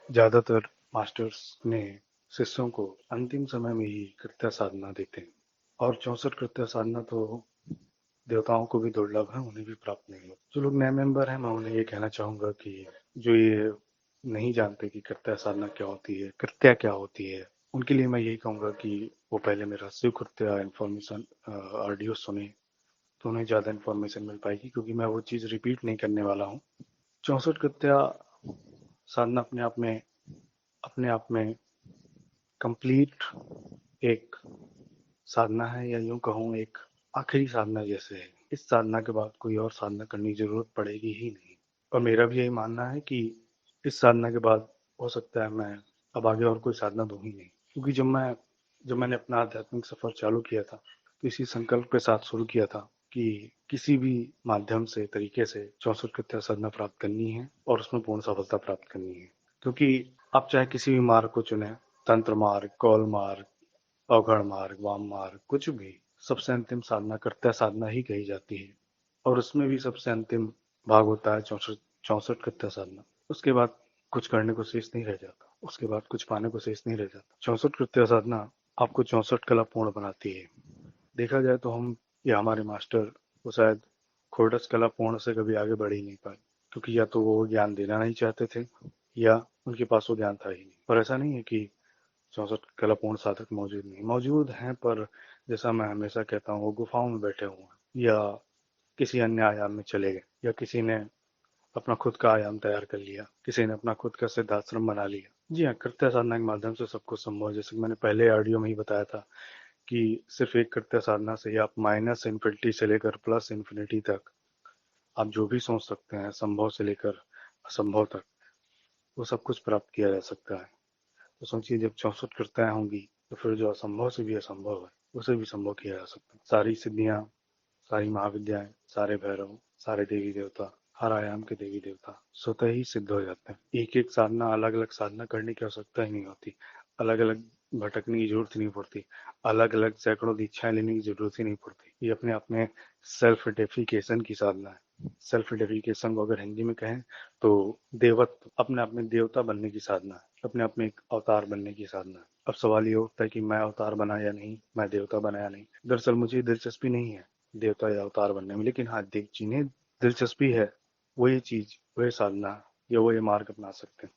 ज्यादातर मास्टर्स ने शिष्यों को अंतिम समय में ही कृत्य साधना देते हैं और 64 कृत्य साधना तो देवताओं को भी दुर्लभ है, उन्हें भी प्राप्त नहीं हो। जो लोग नए मेंबर हैं, मैं उन्हें ये कहना चाहूंगा कि जो ये नहीं जानते कि कृत्य साधना क्या होती है, कृत्य क्या होती है, उनके लिए मैं यही कहूंगा कि वो पहले मेरा शिव कृत्य इन्फॉर्मेशन ऑडियो सुने, तो उन्हें ज्यादा इन्फॉर्मेशन मिल पाएगी, क्योंकि मैं वो चीज रिपीट नहीं करने वाला हूँ। 64 कृत्या साधना अपने आप में कंप्लीट एक साधना है, या यूं कहूँ एक आखिरी साधना जैसे है। इस साधना के बाद कोई और साधना करने की जरूरत पड़ेगी ही नहीं। और मेरा भी यही मानना है कि इस साधना के बाद हो सकता है मैं अब आगे और कोई साधना दूं ही नहीं, क्योंकि जब मैंने अपना आध्यात्मिक सफर चालू किया था, तो इसी संकल्प के साथ शुरू किया था कि किसी भी माध्यम से, तरीके से 64 कृत्य साधना प्राप्त करनी है और उसमें पूर्ण सफलता प्राप्त करनी है। क्योंकि आप चाहे किसी भी मार्ग को चुने, तंत्र मार्ग, कौल मार्ग, अवघड़ मार्ग, वाम मार्ग, कुछ भी, सबसे अंतिम साधना कर्ता साधना ही कही जाती है। और उसमें भी सबसे अंतिम भाग होता है 64 कृत्य साधना। उसके बाद कुछ करने को शेष नहीं रह जाता, उसके बाद कुछ पाने को शेष नहीं रह जाता। 64 कृत्य साधना आपको 64 कला पूर्ण बनाती है। देखा जाए तो हम या हमारे मास्टर वो शायद खोरडस कला पूर्ण से कभी आगे बढ़ ही नहीं पाए, क्योंकि या तो वो ज्ञान देना नहीं चाहते थे, या उनके पास वो ज्ञान था ही नहीं। पर ऐसा नहीं है कि 64 कलापूर्ण साधक मौजूद नहीं, मौजूद हैं, पर जैसा मैं हमेशा कहता हूँ, वो गुफाओं में बैठे हुए हैं, या किसी अन्य आयाम में चले गए, या किसी ने अपना खुद का आयाम तैयार कर लिया, किसी ने अपना खुद का सिद्धाश्रम बना लिया। जी हाँ, कृत्य साधना के माध्यम से सब कुछ संभव है। जैसे कि मैंने पहले ऑडियो में ही बताया था कि सिर्फ एक कृत्य साधना से ही आप माइनस इन्फिनिटी से लेकर प्लस इन्फिनिटी तक आप जो भी सोच सकते हैं, संभव से लेकर असंभव तक, वो सब कुछ प्राप्त किया जा सकता है। तो सोचिए, जब 64 कृत्याएं होंगी, तो फिर जो असंभव से भी असंभव है, उसे भी संभव किया जा सकता है। सारी सिद्धियां, सारी महाविद्याएं, सारे भैरव, सारे देवी देवता, हर आयाम के देवी देवता स्वतः ही सिद्ध हो जाते हैं। एक एक साधना, अलग अलग साधना करने की आवश्यकता ही नहीं होती, अलग अलग भटकने की जरूरत ही नहीं पड़ती, अलग अलग सैकड़ों दीक्षाएं लेने की जरूरत ही नहीं पड़ती। ये अपने आप में सेल्फ डेफिकेशन की साधना है। सेल्फ डेफिकेशन को अगर हिंदी में कहें तो देवत्व, अपने आप में देवता बनने की साधना है, अपने आप में एक अवतार बनने की साधना है। अब सवाल ये उठता है कि मैं अवतार बना या नहीं, मैं देवता बना या नहीं। दरअसल मुझे दिलचस्पी नहीं है देवता या अवतार बनने में, लेकिन हाँ, जिन्हें दिलचस्पी है वो ये चीज, वो ये साधना, या वो ये मार्ग अपना सकते हैं।